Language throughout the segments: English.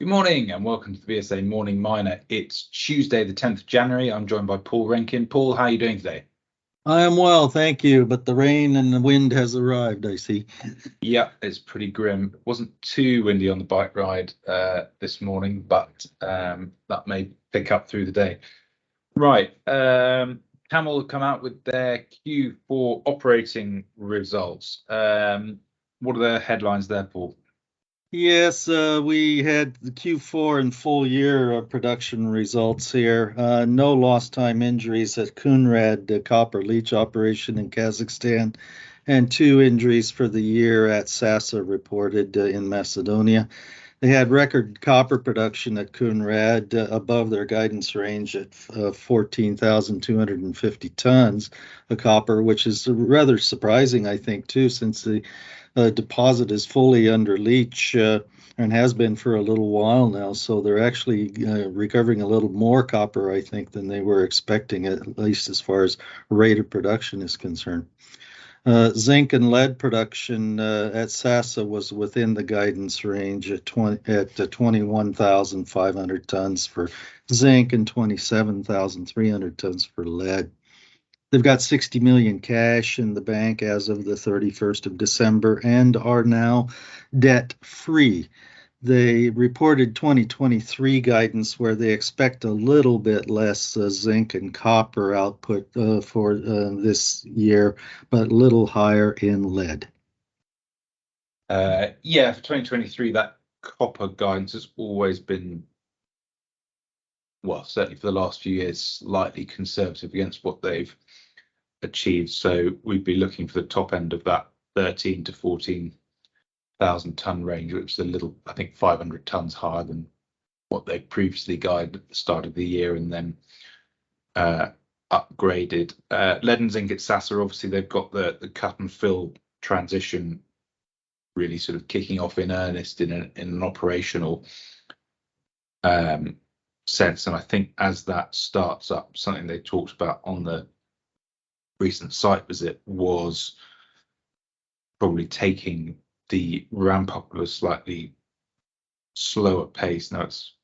Good morning and welcome to the VSA Morning Miner. It's Tuesday, the 10th of January. I'm joined by Paul Rankin. Paul, how are you doing today? I am well, thank you, but the rain and the wind has arrived, I see. Yeah, it's pretty grim. It wasn't too windy on the bike ride this morning, but that may pick up through the day. Right, Camel have come out with their Q4 operating results. What are the headlines there, Paul? Yes, we had the Q4 and full year production results here. No lost time injuries at Kunrad, the copper leach operation in Kazakhstan, and 2 injuries for the year at Sasa reported in Macedonia. They had record copper production at Kunrad above their guidance range at 14,250 tons of copper, which is rather surprising, I think, too, since the deposit is fully under leach and has been for a little while now. So they're actually recovering a little more copper, I think, than they were expecting, at least as far as rate of production is concerned. Zinc and lead production at Sasa was within the guidance range at 21,500 tons for zinc and 27,300 tons for lead. They've got 60 million cash in the bank as of the 31st of December and are now debt free. They reported 2023 guidance where they expect a little bit less zinc and copper output for this year, but a little higher in lead. Yeah, for 2023, that copper guidance has always been, well, certainly for the last few years, slightly conservative against what they've achieved. So we'd be looking for the top end of that 13 to 14,000 ton range, which is a little, I think, 500 tons higher than what they previously guided at the start of the year, and then upgraded. Lead and zinc at Sasa, obviously they've got the cut and fill transition really sort of kicking off in earnest in an operational sense, and I think as that starts up, something they talked about on the recent site visit was probably taking the ramp up at a slightly slower pace. Now it's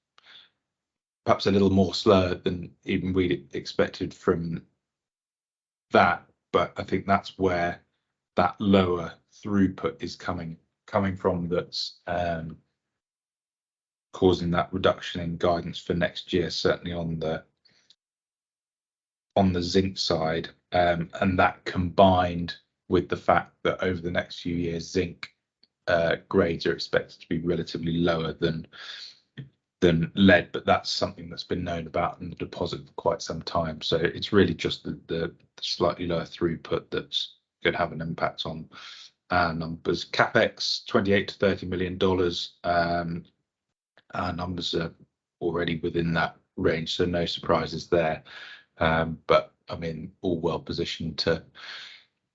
perhaps a little more slower than even we'd expected from that, but I think that's where that lower throughput is coming from, that's causing that reduction in guidance for next year, certainly on the zinc side, and that combined with the fact that over the next few years zinc grades are expected to be relatively lower than lead, but that's something that's been known about in the deposit for quite some time. So it's really just the slightly lower throughput that's going to have an impact on our numbers. CapEx $28 to $30 million. Our numbers are already within that range, so no surprises there. But I mean, all well positioned to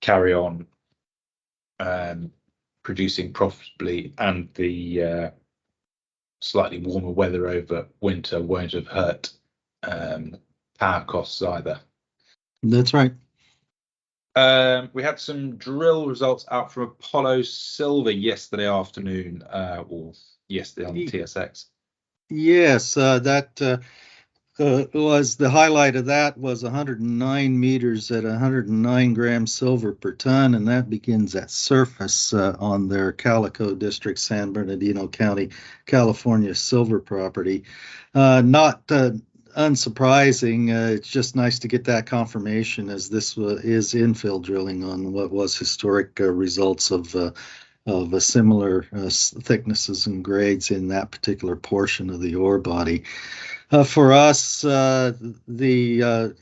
carry on producing profitably, and the slightly warmer weather over winter won't have hurt power costs either. That's right. We had some drill results out from Apollo Silver yesterday afternoon, or yesterday on the TSX. Yes, that was the highlight of that was 109 meters at 109 grams silver per ton, and that begins at surface on their Calico District, San Bernardino County, California silver property. Not unsurprising. It's just nice to get that confirmation, as this is infill drilling on what was historic results of similar thicknesses and grades in that particular portion of the ore body. For us, the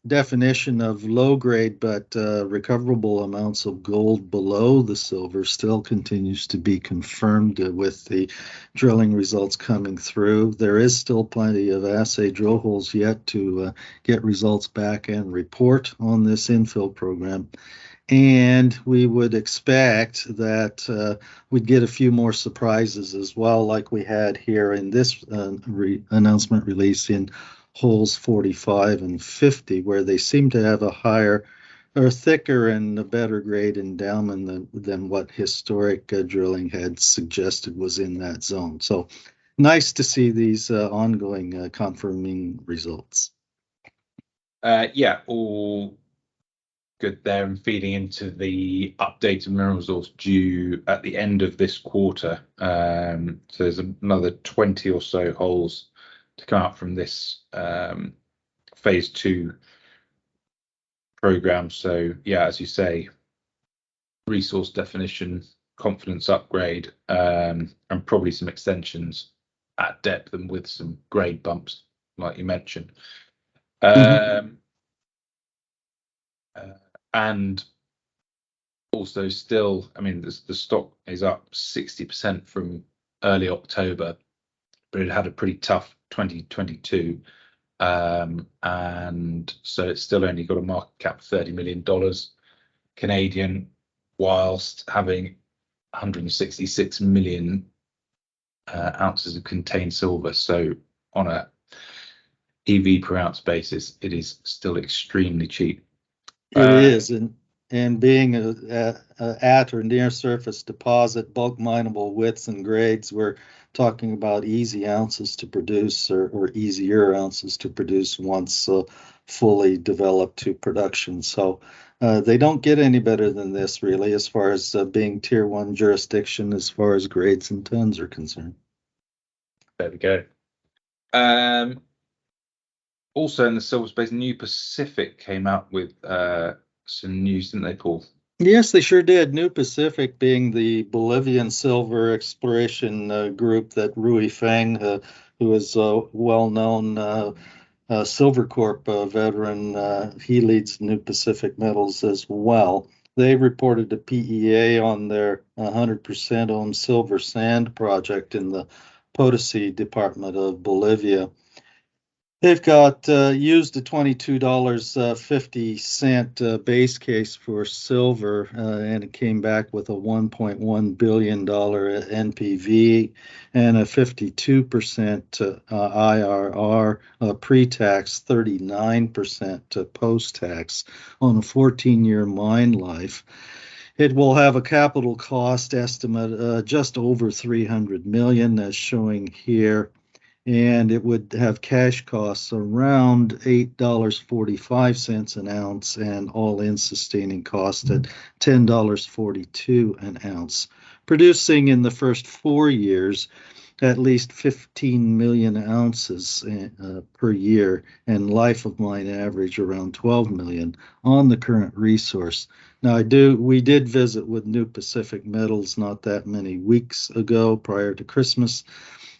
definition of low grade but recoverable amounts of gold below the silver still continues to be confirmed with the drilling results coming through. There is still plenty of assay drill holes yet to get results back and report on this infill program. And we would expect that we'd get a few more surprises as well, like we had here in this announcement release in holes 45 and 50, where they seem to have a higher or thicker and a better grade endowment than what historic drilling had suggested was in that zone. So Nice to see these ongoing confirming results. Yeah, all good there, and feeding into the updated mineral resource due at the end of this quarter. So there's another 20 or so holes to come out from this phase 2 program. So yeah, as you say, resource definition, confidence upgrade, and probably some extensions at depth and with some grade bumps, like you mentioned. And also still, I mean, the stock is up 60% from early October, but it had a pretty tough 2022. And so it's still only got a market cap of $30 million Canadian, whilst having 166 million ounces of contained silver. So on a EV per ounce basis, it is still extremely cheap. It is, and being at or near surface deposit, bulk mineable widths and grades, we're talking about easy ounces to produce, or easier ounces to produce once fully developed to production. So they don't get any better than this, really, as far as being tier 1 jurisdiction, as far as grades and tons are concerned. There we go. Also in the silver space, New Pacific came out with some news, didn't they, Paul? Yes, they sure did. New Pacific being the Bolivian silver exploration group that Rui Feng, who is a well-known Silvercorp veteran, he leads New Pacific Metals as well. They reported a PEA on their 100% owned silver sand project in the Potosi department of Bolivia. They've got used a $22.50 base case for silver, and it came back with a $1.1 billion NPV and a 52% IRR, pre-tax, 39% post-tax on a 14-year mine life. It will have a capital cost estimate just over $300 million, as showing here, and it would have cash costs around $8.45 an ounce and all-in sustaining cost at $10.42 an ounce, producing in the first 4 years at least 15 million ounces per year, and life of mine average around 12 million on the current resource. Now, we did visit with New Pacific Metals not that many weeks ago, prior to Christmas,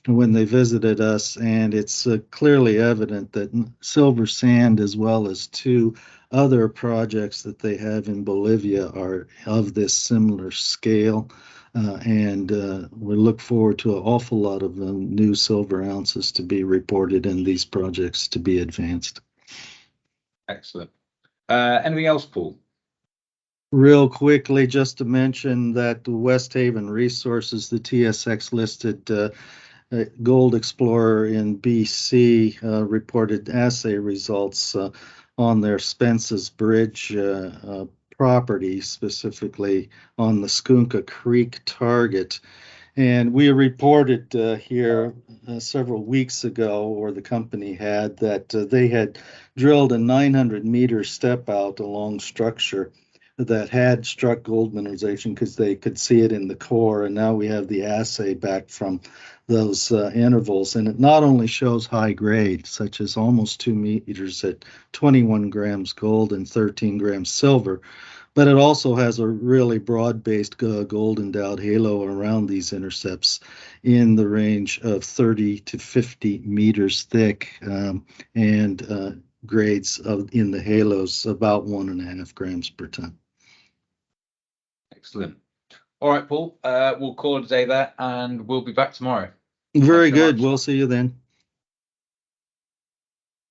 when they visited us, and it's clearly evident that silver sand, as well as 2 other projects that they have in Bolivia, are of this similar scale, and we look forward to an awful lot of new silver ounces to be reported and these projects to be advanced. Excellent. Anything else, Paul? Real quickly, just to mention that West Haven Resources, the TSX listed gold explorer in BC, reported assay results on their Spence's Bridge property, specifically on the Skookumka Creek target. And we reported here several weeks ago, or the company had, that they had drilled a 900-meter step out along structure that had struck gold mineralization because they could see it in the core, and now we have the assay back from those intervals, and it not only shows high grade, such as almost 2 meters at 21 grams gold and 13 grams silver, but it also has a really broad-based gold endowed halo around these intercepts in the range of 30 to 50 meters thick, and grades in the halos about 1.5 grams per ton. Excellent. All right, Paul, we'll call it a day there, and we'll be back tomorrow. Very good. We'll see you then.